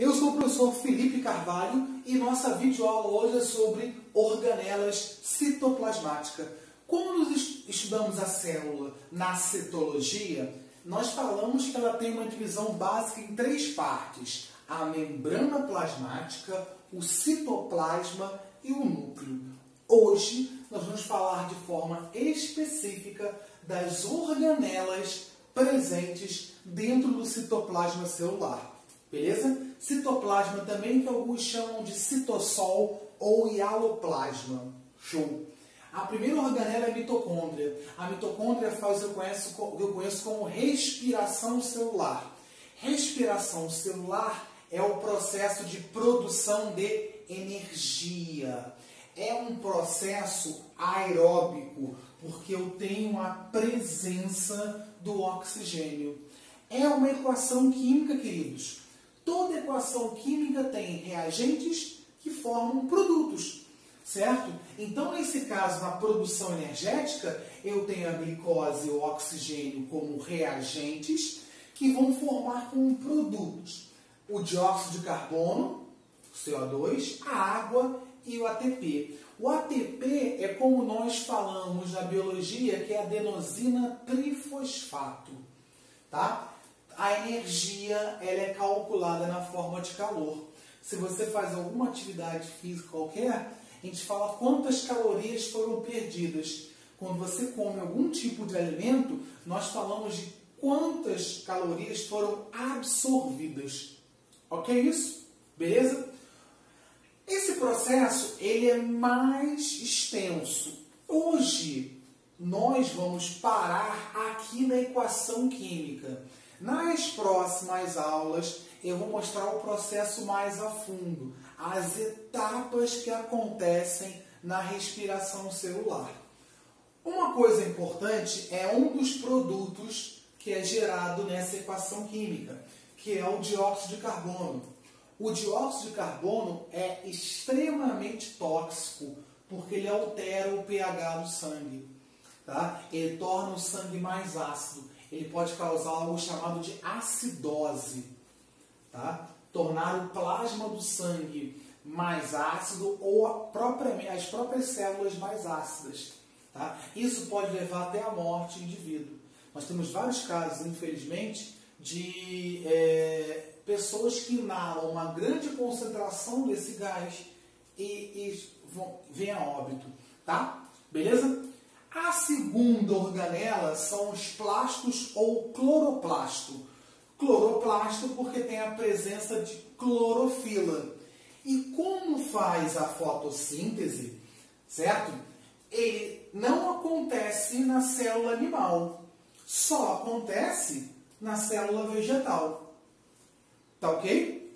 Eu sou o professor Felipe Carvalho e nossa videoaula hoje é sobre organelas citoplasmáticas. Quando nós estudamos a célula na citologia, nós falamos que ela tem uma divisão básica em três partes: a membrana plasmática, o citoplasma e o núcleo. Hoje nós vamos falar de forma específica das organelas presentes dentro do citoplasma celular. Beleza? Citoplasma também que alguns chamam de citossol ou hialoplasma. Show! A primeira organela é a mitocôndria. A mitocôndria eu conheço como respiração celular. Respiração celular é o processo de produção de energia. É um processo aeróbico, porque eu tenho a presença do oxigênio. É uma equação química, queridos. Toda equação química tem reagentes que formam produtos, certo? Então, nesse caso, na produção energética, eu tenho a glicose e o oxigênio como reagentes que vão formar como produtos o dióxido de carbono, o CO2, a água e o ATP. O ATP é como nós falamos na biologia, que é adenosina trifosfato, tá? A energia ela é calculada na forma de calor. Se você faz alguma atividade física qualquer, a gente fala quantas calorias foram perdidas. Quando você come algum tipo de alimento, nós falamos de quantas calorias foram absorvidas. Ok isso? Beleza? Esse processo ele é mais extenso. Hoje nós vamos parar aqui na equação química. Nas próximas aulas eu vou mostrar o processo mais a fundo, as etapas que acontecem na respiração celular. Uma coisa importante é um dos produtos que é gerado nessa equação química, que é o dióxido de carbono. O dióxido de carbono é extremamente tóxico, porque ele altera o pH do sangue. Tá? Ele torna o sangue mais ácido. Ele pode causar algo chamado de acidose. Tá? Tornar o plasma do sangue mais ácido ou as próprias células mais ácidas. Tá? Isso pode levar até a morte do indivíduo. Nós temos vários casos, infelizmente, de pessoas que inalam uma grande concentração desse gás e vêm a óbito. Tá? Beleza? A segunda organela são os plastos ou cloroplasto. Cloroplasto porque tem a presença de clorofila. E como faz a fotossíntese, certo? Ele não acontece na célula animal, só acontece na célula vegetal. Tá ok?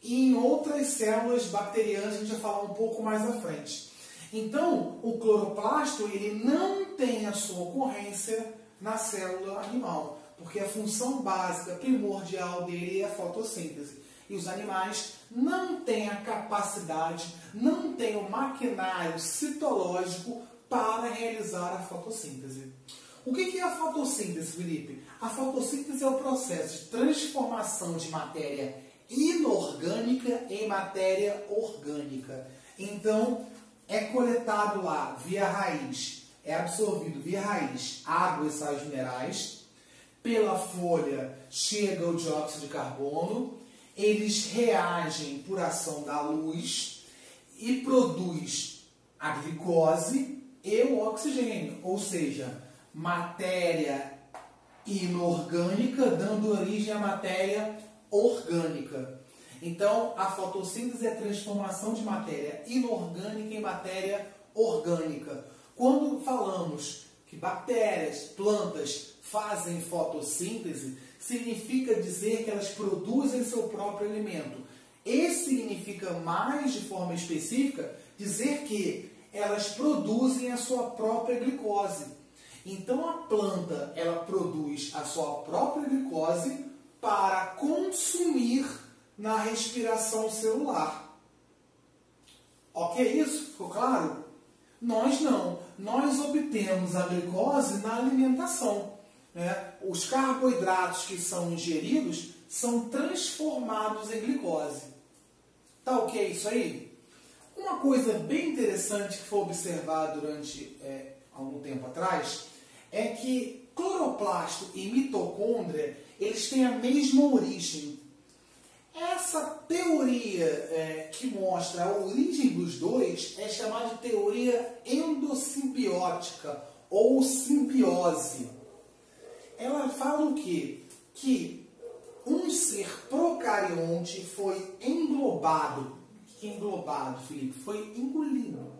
E em outras células bacterianas a gente vai falar um pouco mais à frente. Então, o cloroplasto ele não tem a sua ocorrência na célula animal, porque a função básica, primordial dele é a fotossíntese. E os animais não têm a capacidade, não têm o maquinário citológico para realizar a fotossíntese. O que é a fotossíntese, Felipe? A fotossíntese é o processo de transformação de matéria inorgânica em matéria orgânica. Então, é coletado lá via raiz, é absorvido via raiz água e sais minerais, pela folha chega o dióxido de carbono, eles reagem por ação da luz e produz a glicose e o oxigênio, ou seja, matéria inorgânica dando origem à matéria orgânica. Então, a fotossíntese é a transformação de matéria inorgânica em matéria orgânica. Quando falamos que bactérias, plantas fazem fotossíntese, significa dizer que elas produzem seu próprio alimento. E significa mais de forma específica dizer que elas produzem a sua própria glicose. Então, a planta ela produz a sua própria glicose para consumir na respiração celular. Ok isso? Ficou claro? Nós não. Nós obtemos a glicose na alimentação. Né? Os carboidratos que são ingeridos são transformados em glicose. Tá ok isso aí? Uma coisa bem interessante que foi observada durante algum tempo atrás é que cloroplasto e mitocôndria, eles têm a mesma origem. Essa teoria que mostra a origem dos dois é chamada de teoria endossimbiótica ou simbiose. Ela fala o quê? Que um ser procarionte foi englobado. O que é englobado, Felipe? Foi engolido.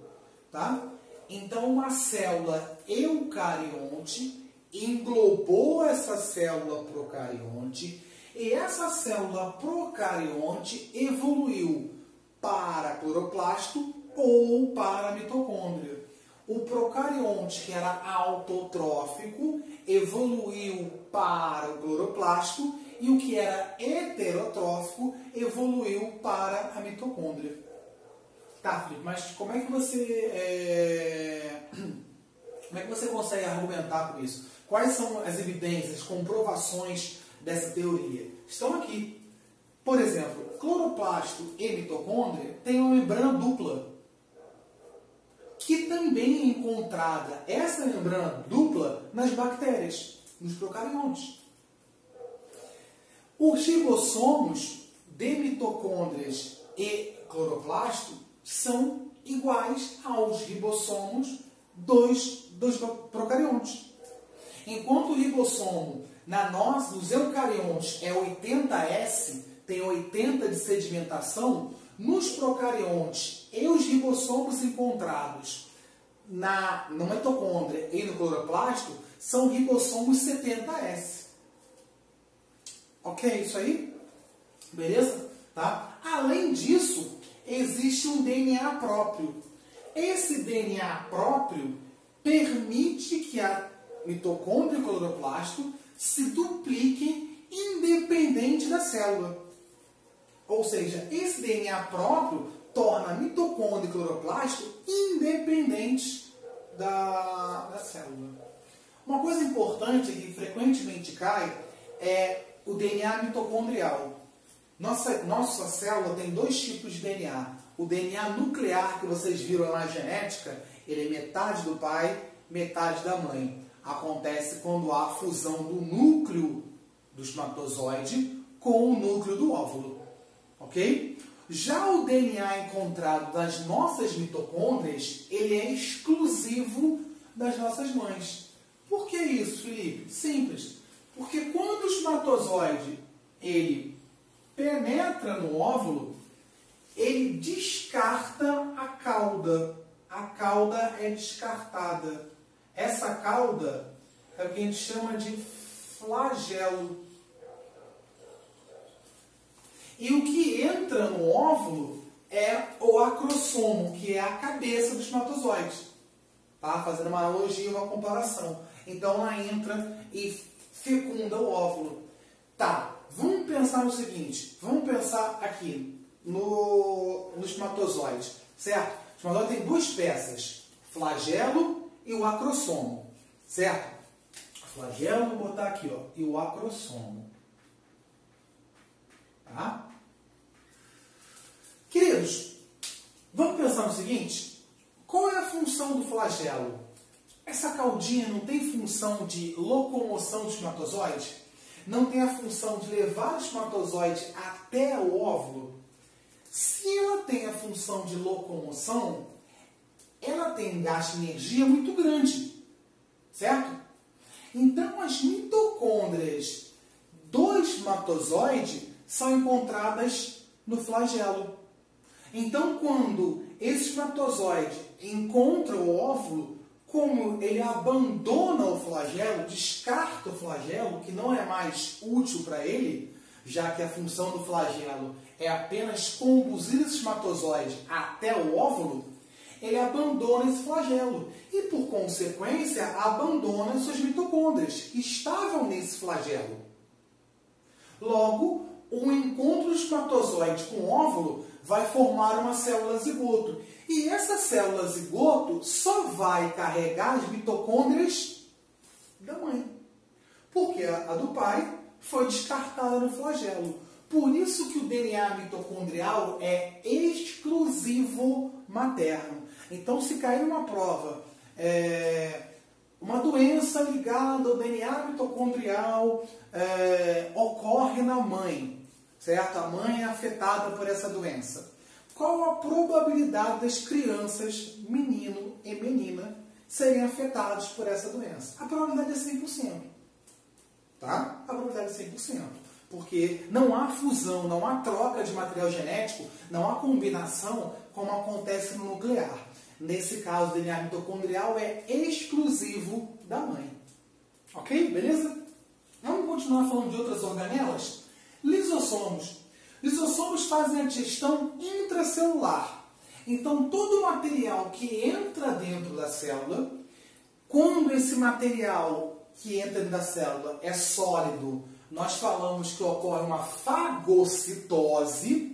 Tá? Então, uma célula eucarionte englobou essa célula procarionte e essa célula procarionte evoluiu para cloroplasto ou para mitocôndria. O procarionte, que era autotrófico, evoluiu para o cloroplasto e o que era heterotrófico evoluiu para a mitocôndria. Tá, Felipe, mas como é que você consegue argumentar com isso? Quais são as evidências, comprovações dessa teoria? Estão aqui. Por exemplo, cloroplasto e mitocôndria têm uma membrana dupla, que também é encontrada essa membrana dupla nas bactérias, nos procariontes. Os ribossomos de mitocôndrias e cloroplasto são iguais aos ribossomos dos procariontes. Enquanto o ribossomo nos eucariontes é 80S, tem 80 de sedimentação, nos procariontes e os ribossomos encontrados na mitocôndria e no cloroplasto são ribossomos 70S. Ok, isso aí? Beleza? Tá? Além disso, existe um DNA próprio. Esse DNA próprio permite que a mitocôndria e o cloroplasto se dupliquem independente da célula. Ou seja, esse DNA próprio torna a mitocôndria e cloroplasto independentes da célula. Uma coisa importante que frequentemente cai é o DNA mitocondrial. Nossa célula tem dois tipos de DNA. O DNA nuclear, que vocês viram na genética, ele é metade do pai, metade da mãe. Acontece quando há a fusão do núcleo do espermatozoide com o núcleo do óvulo. Ok? Já o DNA encontrado das nossas mitocôndrias, ele é exclusivo das nossas mães. Por que isso, Felipe? Simples. Porque quando o espermatozoide ele penetra no óvulo, ele descarta a cauda. A cauda é descartada. Essa cauda é o que a gente chama de flagelo. E o que entra no óvulo é o acrossomo, que é a cabeça do espermatozoide. Tá? Fazendo uma analogia, uma comparação. Então ela entra e fecunda o óvulo. Tá, vamos pensar no seguinte. Vamos pensar aqui no espermatozoide. Certo? O espermatozoide tem duas peças. Flagelo e o acrossomo. Certo? O flagelo, vou botar aqui, ó, e o acrossomo. Tá? Queridos, vamos pensar no seguinte. Qual é a função do flagelo? Essa caudinha não tem função de locomoção do espermatozoide? Não tem a função de levar o espermatozoide até o óvulo? Se ela tem a função de locomoção, ela tem um gasto de energia muito grande. Certo? Então, as mitocôndrias do espermatozoide são encontradas no flagelo. Então, quando esse espermatozoide encontra o óvulo, como ele abandona o flagelo, descarta o flagelo, que não é mais útil para ele, já que a função do flagelo é apenas conduzir esse espermatozoide até o óvulo, ele abandona esse flagelo e, por consequência, abandona suas mitocôndrias, que estavam nesse flagelo. Logo, o encontro do espermatozoide com o óvulo vai formar uma célula zigoto. E essa célula zigoto só vai carregar as mitocôndrias da mãe. Porque a do pai foi descartada no flagelo. Por isso que o DNA mitocondrial é exclusivo materno. Então, se cair uma prova, uma doença ligada ao DNA mitocondrial ocorre na mãe, certo? A mãe é afetada por essa doença. Qual a probabilidade das crianças, menino e menina, serem afetados por essa doença? A probabilidade é 100%. Tá? A probabilidade é 100%. Porque não há fusão, não há troca de material genético, não há combinação como acontece no nuclear. Nesse caso, o DNA mitocondrial é exclusivo da mãe. Ok? Beleza? Vamos continuar falando de outras organelas? Lisossomos. Lisossomos fazem a digestão intracelular. Então, todo o material que entra dentro da célula, quando esse material que entra dentro da célula é sólido, nós falamos que ocorre uma fagocitose.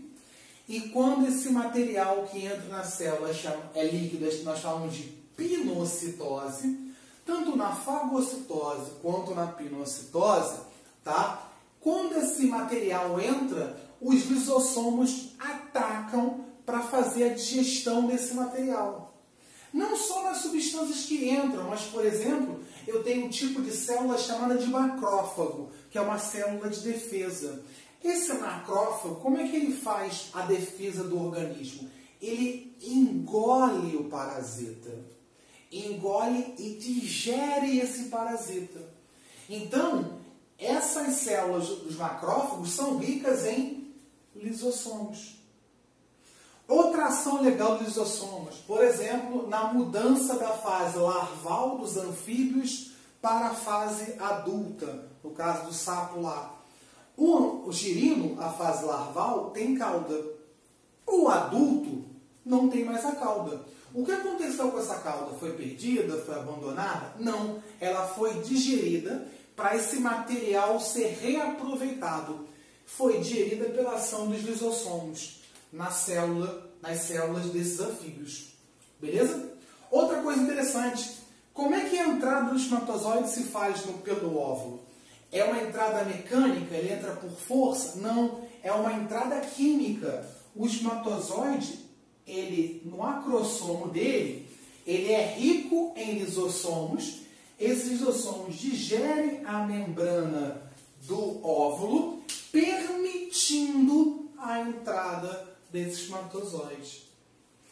E quando esse material que entra na célula é líquido, nós falamos de pinocitose. Tanto na fagocitose quanto na pinocitose, tá? Quando esse material entra, os lisossomos atacam para fazer a digestão desse material. Não só nas substâncias que entram, mas, por exemplo, eu tenho um tipo de célula chamada de macrófago, que é uma célula de defesa. Esse macrófago, como é que ele faz a defesa do organismo? Ele engole o parasita. Engole e digere esse parasita. Então, essas células dos macrófagos são ricas em lisossomos. Outra ação legal dos lisossomos, por exemplo, na mudança da fase larval dos anfíbios para a fase adulta, no caso do sapo lá. O girino, a fase larval, tem cauda. O adulto não tem mais a cauda. O que aconteceu com essa cauda? Foi perdida? Foi abandonada? Não. Ela foi digerida para esse material ser reaproveitado. Foi digerida pela ação dos lisossomos nas células desses anfíbios. Beleza? Outra coisa interessante. Como é que a entrada do espermatozoide se faz pelo óvulo? É uma entrada mecânica? Ele entra por força? Não. É uma entrada química. O espermatozoide, no acrossomo dele, ele é rico em lisossomos. Esses lisossomos digerem a membrana do óvulo, permitindo a entrada desse espermatozoide.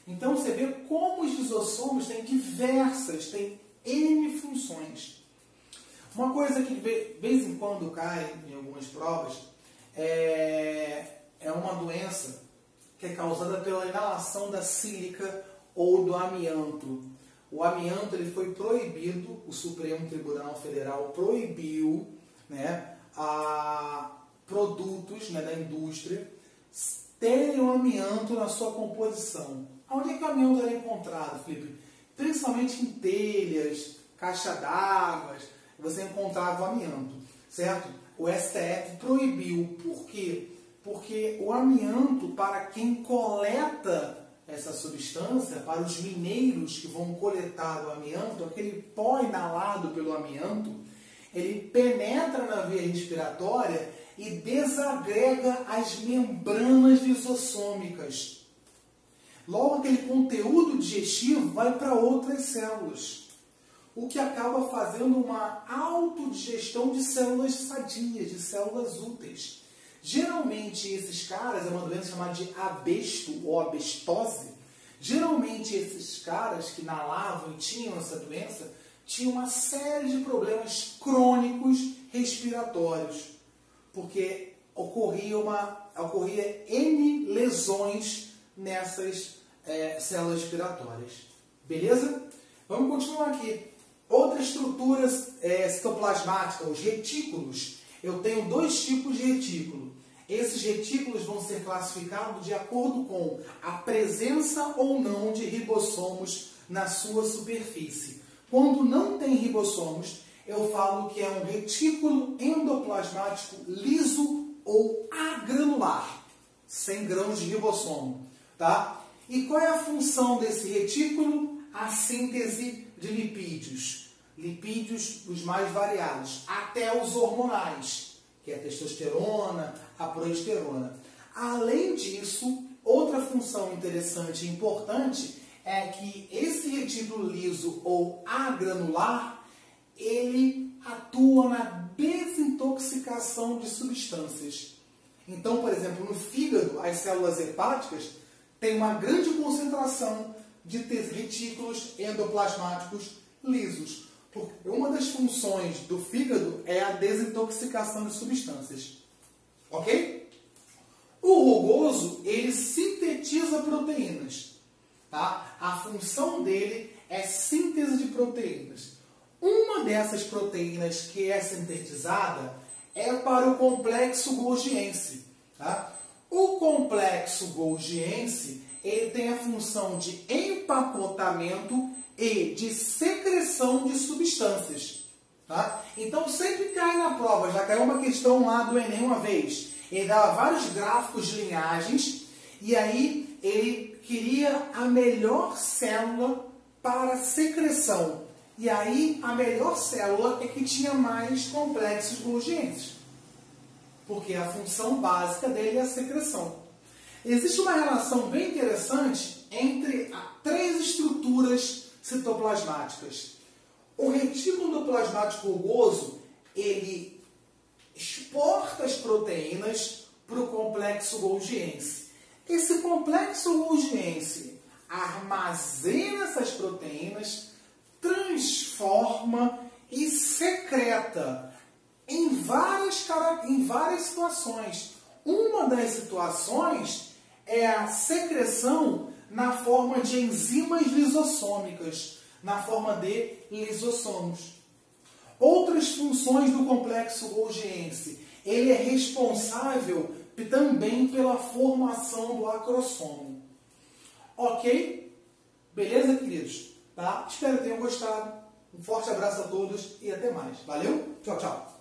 Então você vê como os lisossomos têm têm N funções. Uma coisa que de vez em quando cai em algumas provas é uma doença que é causada pela inalação da sílica ou do amianto. O amianto ele foi proibido, o Supremo Tribunal Federal proibiu, né, a produtos, né, da indústria terem o amianto na sua composição. Onde é que o amianto era encontrado, Felipe? Principalmente em telhas, caixa d'água, você encontrava o amianto, certo? O STF proibiu. Por quê? Porque o amianto, para quem coleta essa substância, para os mineiros que vão coletar o amianto, aquele pó inalado pelo amianto, ele penetra na veia respiratória e desagrega as membranas lisossômicas. Logo, aquele conteúdo digestivo vai para outras células, o que acaba fazendo uma autodigestão de células sadias, de células úteis. Geralmente, esses caras, é uma doença chamada de abesto ou abestose. Geralmente, esses caras que inalavam e tinham essa doença, tinham uma série de problemas crônicos respiratórios, porque ocorria N lesões nessas células respiratórias. Beleza? Vamos continuar aqui. Outra estrutura citoplasmática, os retículos. Eu tenho dois tipos de retículo. Esses retículos vão ser classificados de acordo com a presença ou não de ribossomos na sua superfície. Quando não tem ribossomos, eu falo que é um retículo endoplasmático liso ou agranular, sem grãos de ribossomo. Tá? E qual é a função desse retículo? A síntese de lipídios. Lipídios os mais variados, até os hormonais, que é a testosterona, a progesterona. Além disso, outra função interessante e importante é que esse retículo liso ou agranular, ele atua na desintoxicação de substâncias. Então, por exemplo, no fígado, as células hepáticas têm uma grande concentração de retículos endoplasmáticos lisos. Porque uma das funções do fígado é a desintoxicação de substâncias. Ok? O rugoso, ele sintetiza proteínas. Tá? A função dele é síntese de proteínas. Uma dessas proteínas que é sintetizada é para o complexo golgiense. Tá? O complexo golgiense, ele tem a função de empacotamento e de secreção de substâncias. Tá? Então sempre cai na prova, já caiu uma questão lá do Enem uma vez. Ele dava vários gráficos de linhagens e aí ele queria a melhor célula para secreção. E aí a melhor célula é que tinha mais complexos golgienses. Porque a função básica dele é a secreção. Existe uma relação bem interessante entre três estruturas citoplasmáticas. O retículo endoplasmático rugoso, ele exporta as proteínas para o complexo golgiense. Esse complexo golgiense armazena essas proteínas, transforma e secreta em várias situações. Uma das situações é a secreção na forma de enzimas lisossômicas, na forma de lisossomos. Outras funções do complexo golgiense. Ele é responsável também pela formação do acrossomo. Ok? Beleza, queridos? Tá? Espero que tenham gostado. Um forte abraço a todos e até mais. Valeu? Tchau, tchau.